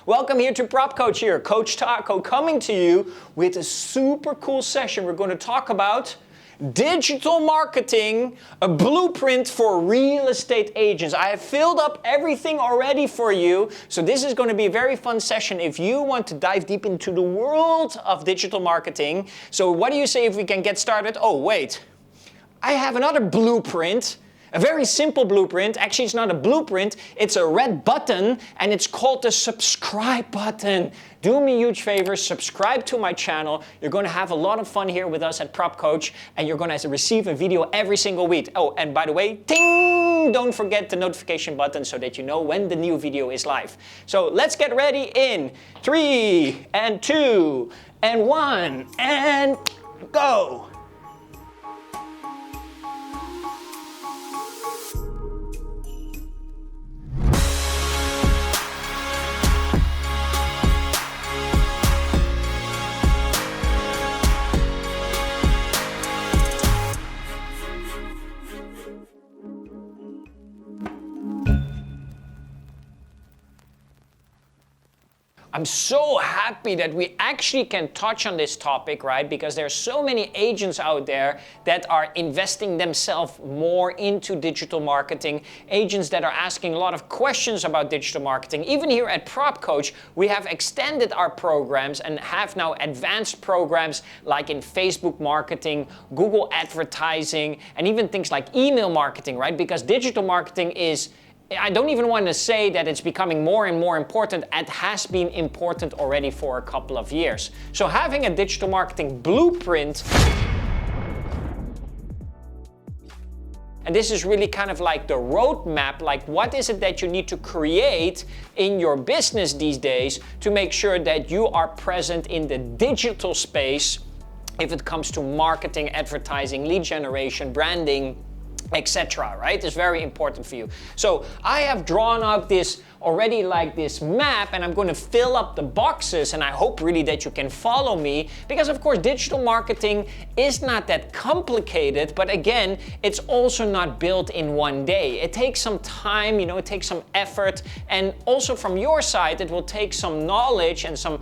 Welcome here to Propcoach here, Coach Taco coming to you with a super cool session. We're going to talk about digital marketing, a blueprint for real estate agents. I have filled up everything already for you, so this is going to be a very fun session if you want to dive deep into the world of digital marketing. So what do you say if we can get started? Oh, wait. I have another blueprint. A very simple blueprint. Actually, it's not a blueprint. It's a red button, and it's called the subscribe button. Do me a huge favor, subscribe to my channel. You're going to have a lot of fun here with us at Propcoach, and you're going to receive a video every single week. Oh, and by the way, ting! Don't forget the notification button so that you know when the new video is live. So let's get ready in 3, and 2, and 1, and go! I'm so happy that we actually can touch on this topic, right? Because there's so many agents out there that are investing themselves more into digital marketing, agents that are asking a lot of questions about digital marketing. Even here at Propcoach, we have extended our programs and have now advanced programs like in Facebook marketing, Google advertising, and even things like email marketing, right? Because digital marketing is, I don't even want to say that it's becoming more and more important. It has been important already for a couple of years. So having a digital marketing blueprint, and this is really kind of like the roadmap, like what is it that you need to create in your business these days to make sure that you are present in the digital space if it comes to marketing, advertising, lead generation, branding, etc., right? It's very important for you. So I have drawn up this already like this map, and I'm going to fill up the boxes, and I hope really that you can follow me, because of course digital marketing is not that complicated, but again, it's also not built in one day. It takes some time, it takes some effort, and also from your side it will take some knowledge and some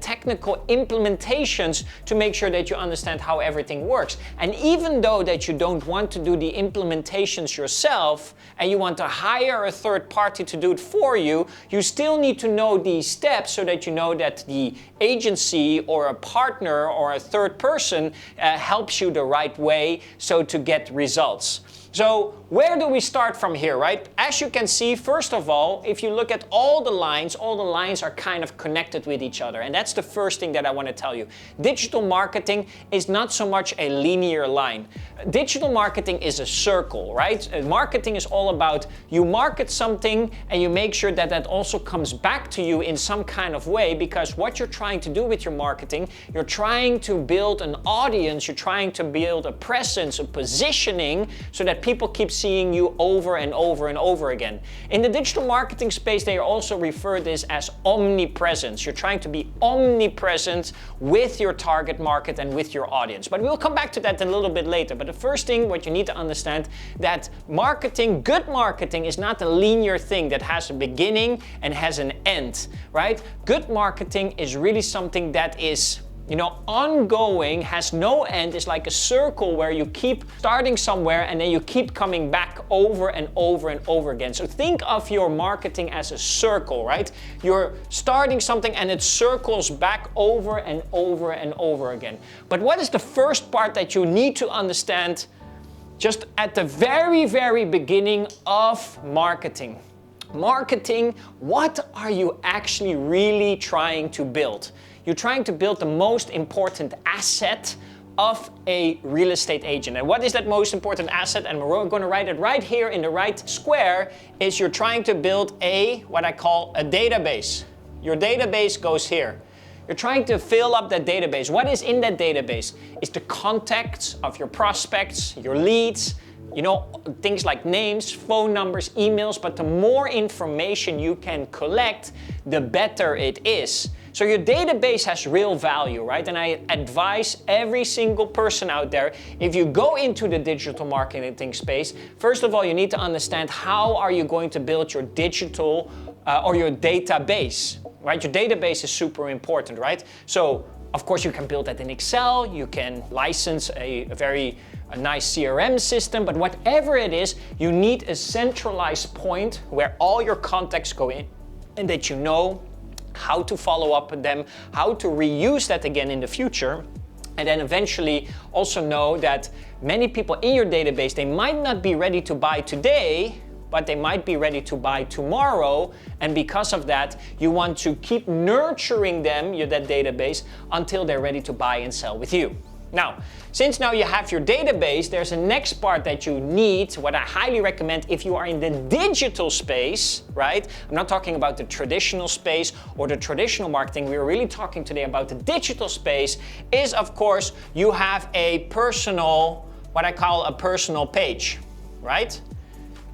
technical implementations to make sure that you understand how everything works. And even though that you don't want to do the implementations yourself and you want to hire a third party to do it for you, you still need to know these steps so that you know that the agency or a partner or a third person helps you the right way so to get results. So where do we start from here, right? As you can see, first of all, if you look at all the lines are kind of connected with each other. And that's the first thing that I want to tell you. Digital marketing is not so much a linear line. Digital marketing is a circle, right? Marketing is all about you market something and you make sure that that also comes back to you in some kind of way, because what you're trying to do with your marketing, you're trying to build an audience, you're trying to build a presence, a positioning, so that people keep seeing you over and over and over again. In the digital marketing space, they also refer this as omnipresence. You're trying to be omnipresent with your target market and with your audience. But we'll come back to that a little bit later. But the first thing, what you need to understand, that marketing, good marketing, is not a linear thing that has a beginning and has an end, right? Good marketing is really something that is ongoing, has no end. It's like a circle where you keep starting somewhere and then you keep coming back over and over and over again. So think of your marketing as a circle, right? You're starting something and it circles back over and over and over again. But what is the first part that you need to understand just at the very, very beginning of marketing? Marketing, what are you actually really trying to build? You're trying to build the most important asset of a real estate agent. And what is that most important asset? And we're going to write it right here in the right square, is you're trying to build what I call a database. Your database goes here. You're trying to fill up that database. What is in that database? It's the contacts of your prospects, your leads, things like names, phone numbers, emails, but the more information you can collect, the better it is. So your database has real value, right? And I advise every single person out there, if you go into the digital marketing space, first of all, you need to understand how are you going to build your digital or your database. right? Your database is super important, right? So of course you can build that in Excel, you can license a nice CRM system, but whatever it is, you need a centralized point where all your contacts go in and that you know how to follow up with them, how to reuse that again in the future. And then eventually also know that many people in your database, they might not be ready to buy today, but they might be ready to buy tomorrow. And because of that, you want to keep nurturing them, that database, until they're ready to buy and sell with you. Now, since now you have your database, there's a next part that you need, what I highly recommend if you are in the digital space, right? I'm not talking about the traditional space or the traditional marketing. We're really talking today about the digital space, is of course, you have a personal, what I call a personal page, right?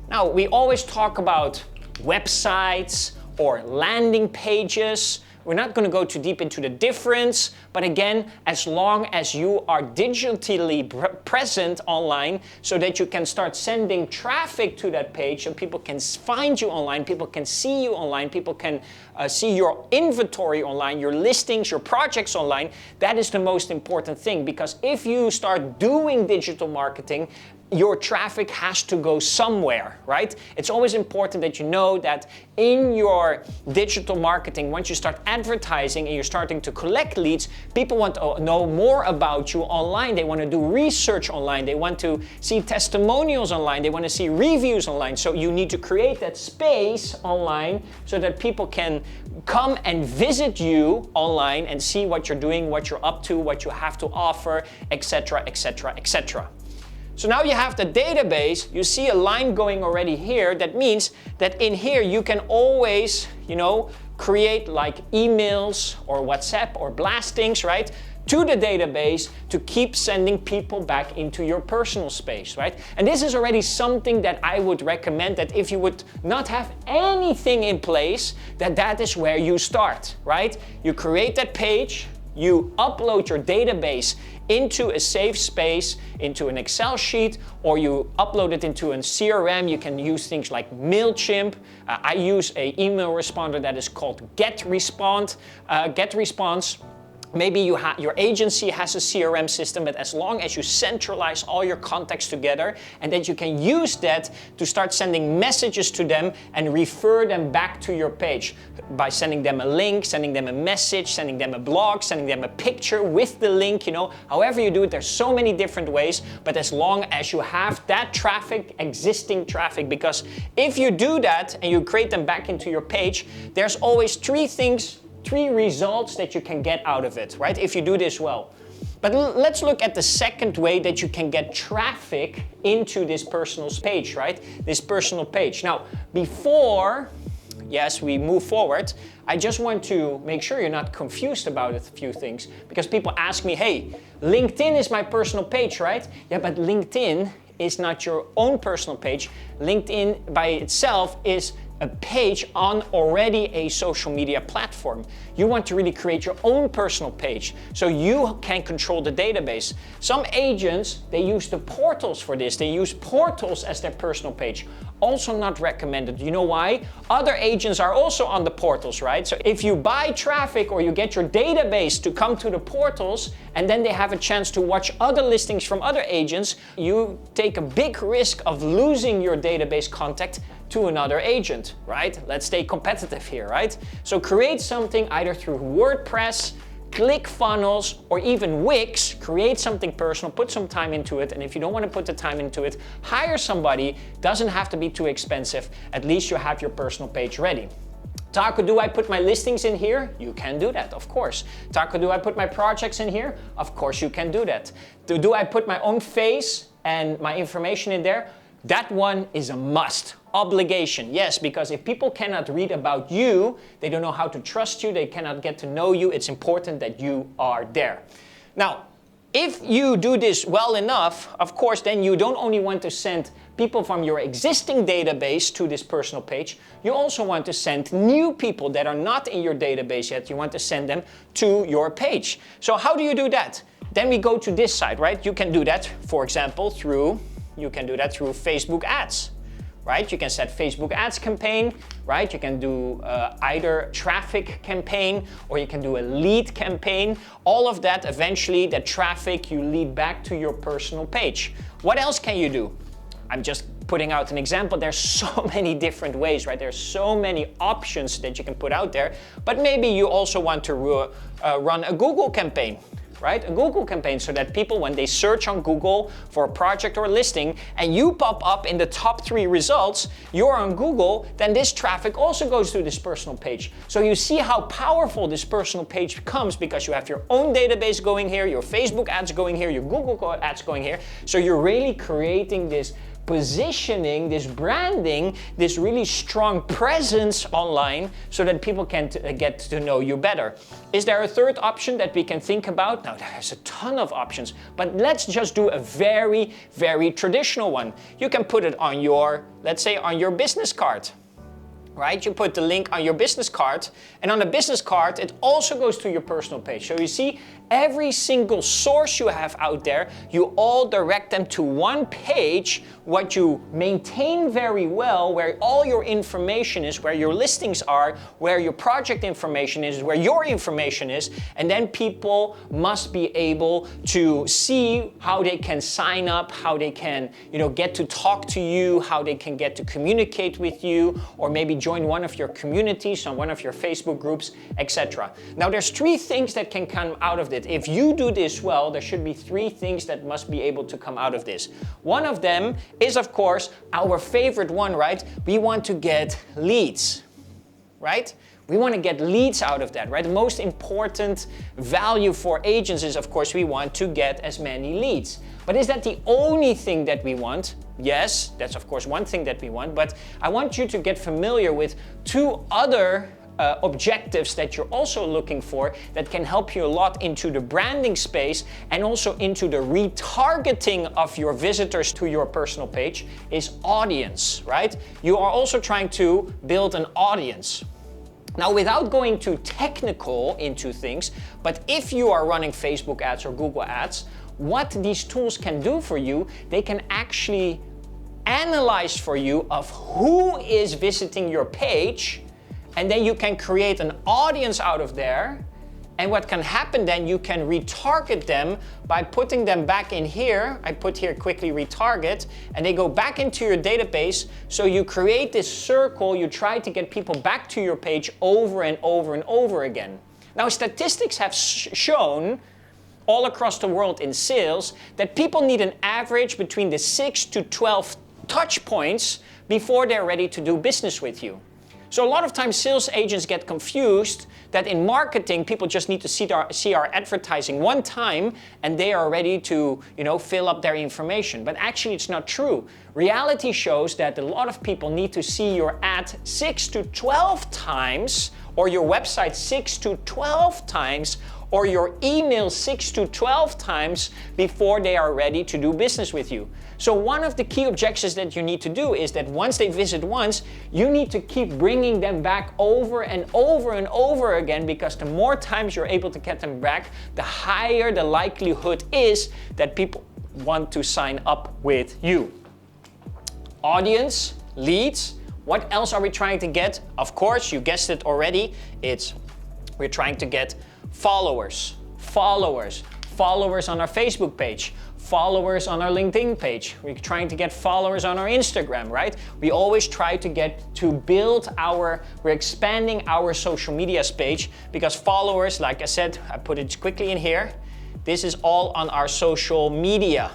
Now, we always talk about websites or landing pages. We're not going to go too deep into the difference, but again, as long as you are digitally present online so that you can start sending traffic to that page so people can find you online, people can see you online, people can see your inventory online, your listings, your projects online, that is the most important thing. Because if you start doing digital marketing, your traffic has to go somewhere, right? It's always important that you know that in your digital marketing, once you start advertising and you're starting to collect leads, people want to know more about you online. They want to do research online. They want to see testimonials online. They want to see reviews online. So you need to create that space online so that people can come and visit you online and see what you're doing, what you're up to, what you have to offer, etc., etc., etc. So now you have the database, you see a line going already here. That means that in here you can always, create like emails or WhatsApp or blastings, right? To the database to keep sending people back into your personal space, right? And this is already something that I would recommend, that if you would not have anything in place, that is where you start, right? You create that page, you upload your database into a safe space, into an Excel sheet, or you upload it into a CRM. You can use things like MailChimp. I use an email responder that is called GetResponse. Maybe your agency has a CRM system, but as long as you centralize all your contacts together and that you can use that to start sending messages to them and refer them back to your page by sending them a link, sending them a message, sending them a blog, sending them a picture with the link, however you do it, there's so many different ways, but as long as you have that traffic, existing traffic, because if you do that and you create them back into your page, there's always three results that you can get out of it, right? If you do this well. But let's look at the second way that you can get traffic into this personal page, right? This personal page. Now, before, yes, we move forward, I just want to make sure you're not confused about a few things, because people ask me, hey, LinkedIn is my personal page, right? Yeah, but LinkedIn is not your own personal page. LinkedIn by itself is a page on already a social media platform. You want to really create your own personal page so you can control the database. Some agents, they use the portals for this. They use portals as their personal page. Also not recommended. You know why? Other agents are also on the portals, right? So if you buy traffic or you get your database to come to the portals and then they have a chance to watch other listings from other agents, you take a big risk of losing your database contact to another agent, right? Let's stay competitive here, right? So create something either through WordPress, ClickFunnels, or even Wix. Create something personal, put some time into it, and if you don't want to put the time into it, hire somebody. Doesn't have to be too expensive. At least you have your personal page ready. Taco, do I put my listings in here? You can do that, of course. Taco, do I put my projects in here? Of course you can do that. Do I put my own face and my information in there? That one is a must. Obligation, yes, because if people cannot read about you, they don't know how to trust you, they cannot get to know you, it's important that you are there. Now, if you do this well enough, of course, then you don't only want to send people from your existing database to this personal page, you also want to send new people that are not in your database yet, you want to send them to your page. So how do you do that? Then we go to this side, right? You can do that, for example, through Facebook ads. right? You can set Facebook ads campaign, right? You can do either traffic campaign or you can do a lead campaign. All of that, eventually, that traffic you lead back to your personal page. What else can you do? I'm just putting out an example. There's so many different ways, right? There's so many options that you can put out there, but maybe you also want to run a Google campaign, right? A Google campaign, so that people, when they search on Google for a project or a listing and you pop up in the top 3 results, you're on Google, then this traffic also goes to this personal page. So you see how powerful this personal page becomes, because you have your own database going here, your Facebook ads going here, your Google ads going here. So you're really creating this positioning, this branding, this really strong presence online so that people can get to know you better. Is there a third option that we can think about? Now, there's a ton of options, but let's just do a very, very traditional one. You can put it on your, let's say, on your business card. Right? You put the link on your business card, and on the business card, it also goes to your personal page. So you see, every single source you have out there, you all direct them to one page, what you maintain very well, where all your information is, where your listings are, where your project information is, where your information is, and then people must be able to see how they can sign up, how they can, get to talk to you, how they can get to communicate with you, or maybe join one of your communities on one of your Facebook groups, etc. Now, there's 3 things that can come out of this. If you do this well, there should be 3 things that must be able to come out of this. One of them is, of course, our favorite one, right? We want to get leads, right? We want to get leads out of that, right? The most important value for agents is, of course, we want to get as many leads. But is that the only thing that we want? Yes, that's of course one thing that we want, but I want you to get familiar with 2 other objectives that you're also looking for that can help you a lot into the branding space and also into the retargeting of your visitors to your personal page is audience, right? You are also trying to build an audience. Now, without going too technical into things, but if you are running Facebook ads or Google ads, what these tools can do for you, they can actually analyze for you of who is visiting your page, and then you can create an audience out of there. And what can happen then, you can retarget them by putting them back in here. I put here quickly retarget, and they go back into your database. So you create this circle, you try to get people back to your page over and over and over again. Now, statistics have shown all across the world in sales that people need an average between the 6 to 12 touch points before they're ready to do business with you. So a lot of times sales agents get confused that in marketing, people just need to see our advertising one time and they are ready to, fill up their information. But actually it's not true. Reality shows that a lot of people need to see your ad 6 to 12 times, or your website 6 to 12 times, or your email 6 to 12 times before they are ready to do business with you. So one of the key objectives that you need to do is that once they visit once, you need to keep bringing them back over and over and over again, because the more times you're able to get them back, the higher the likelihood is that people want to sign up with you. Audience, leads. What else are we trying to get? Of course, you guessed it already. We're trying to get followers on our Facebook page, followers on our LinkedIn page. We're trying to get followers on our Instagram, right? We always try to build we're expanding our social media page, because followers, like I said, I put it quickly in here. This is all on our social media,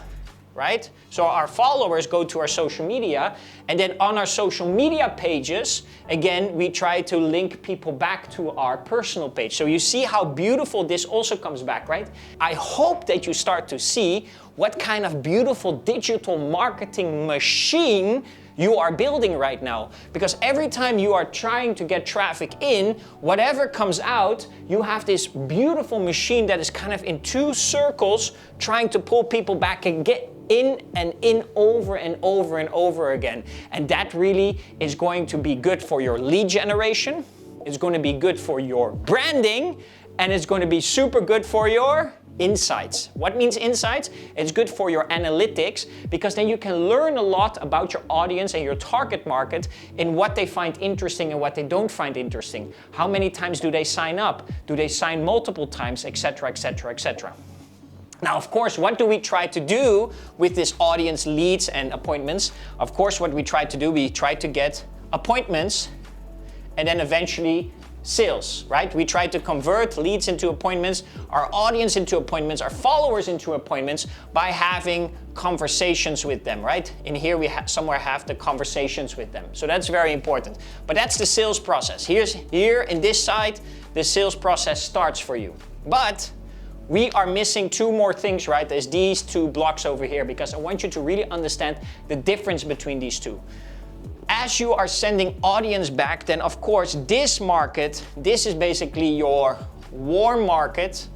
right? So our followers go to our social media, and then on our social media pages, again, we try to link people back to our personal page. So you see how beautiful this also comes back, right? I hope that you start to see what kind of beautiful digital marketing machine you are building right now. Because every time you are trying to get traffic in, whatever comes out, you have this beautiful machine that is kind of in 2 circles trying to pull people back and get in over and over and over again. And that really is going to be good for your lead generation. It's going to be good for your branding, and it's going to be super good for your insights. What means insights? It's good for your analytics because then you can learn a lot about your audience and your target market and what they find interesting and what they don't find interesting. How many times do they sign up? Do they sign multiple times, etc., etc., etc. Now, of course, what do we try to do with this audience leads and appointments? Of course, what we try to do, we try to get appointments and then eventually sales, right? We try to convert leads into appointments, our audience into appointments, our followers into appointments by having conversations with them, right? In here we somewhere have the conversations with them. So that's very important. But that's the sales process. Here in this side, the sales process starts for you. But we are missing two more things, right? There's these two blocks over here because I want you to really understand the difference between these two. As you are sending audience back, then of course this market, this is basically your warm market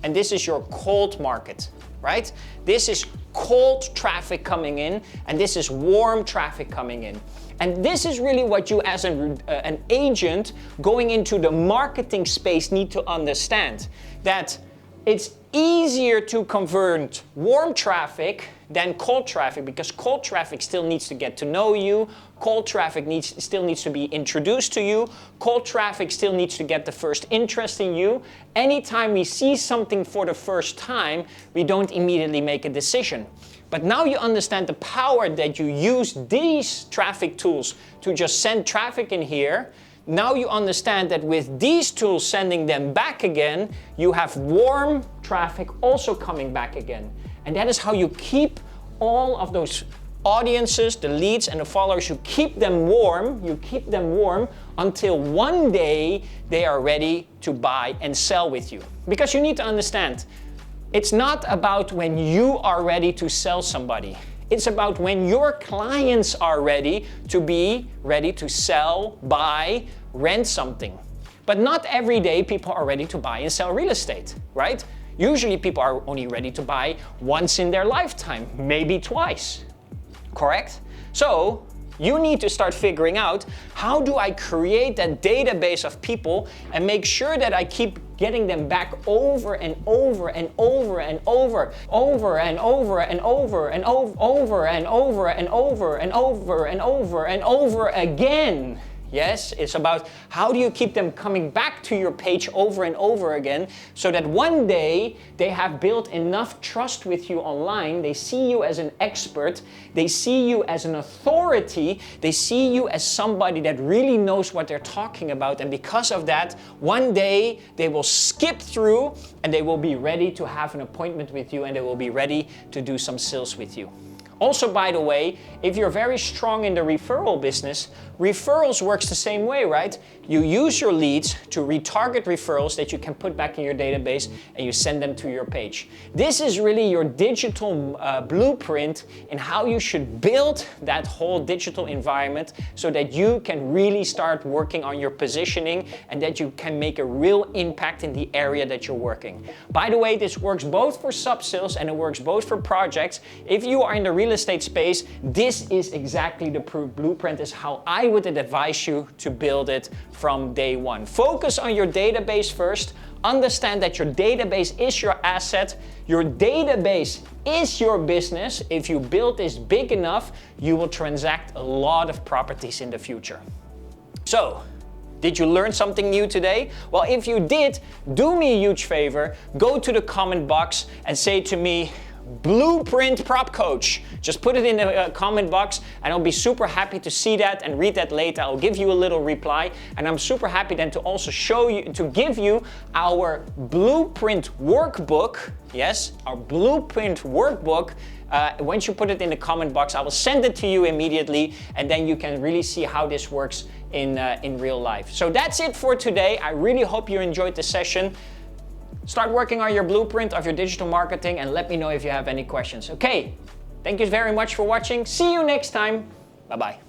and this is your cold market, right? This is cold traffic coming in and this is warm traffic coming in. And this is really what you as an agent going into the marketing space need to understand, that it's easier to convert warm traffic than cold traffic because cold traffic still needs to get to know you. Cold traffic still needs to be introduced to you. Cold traffic still needs to get the first interest in you. Anytime we see something for the first time, we don't immediately make a decision. But now you understand the power that you use these traffic tools to just send traffic in here. Now you understand that with these tools sending them back again, you have warm traffic also coming back again. And that is how you keep all of those audiences, the leads and the followers, you keep them warm until one day they are ready to buy and sell with you. Because you need to understand, it's not about when you are ready to sell somebody. It's about when your clients are ready to sell, buy, rent something. But not every day people are ready to buy and sell real estate, right? Usually people are only ready to buy once in their lifetime, maybe twice, correct? So you need to start figuring out, how do I create that database of people and make sure that I keep getting them back over and over and over and over, over and over and over and over and over and over and over and over and over again. Yes, it's about how do you keep them coming back to your page over and over again so that one day they have built enough trust with you online, they see you as an expert, they see you as an authority, they see you as somebody that really knows what they're talking about, and because of that, one day they will skip through and they will be ready to have an appointment with you and they will be ready to do some sales with you. Also, by the way, if you're very strong in the referral business, referrals works the same way, right? You use your leads to retarget referrals that you can put back in your database and you send them to your page. This is really your digital blueprint in how you should build that whole digital environment so that you can really start working on your positioning and that you can make a real impact in the area that you're working. By the way, this works both for sub-sales and it works both for projects. If you are in the real estate space, this is exactly the blueprint, is how I would advise you to build it from day one. Focus on your database first. Understand that your database is your asset. Your database is your business. If you build this big enough, you will transact a lot of properties in the future. So, did you learn something new today? Well, if you did, do me a huge favor. Go to the comment box and say to me, Blueprint Propcoach. Just put it in the comment box and I'll be super happy to see that and read that later. I'll give you a little reply, and I'm super happy then to also give you our blueprint workbook. Yes, our blueprint workbook. Once you put it in the comment box, I will send it to you immediately, and then you can really see how this works in real life. So that's it for today. I really hope you enjoyed the session. Start working on your blueprint of your digital marketing and let me know if you have any questions. Okay, thank you very much for watching. See you next time. Bye-bye.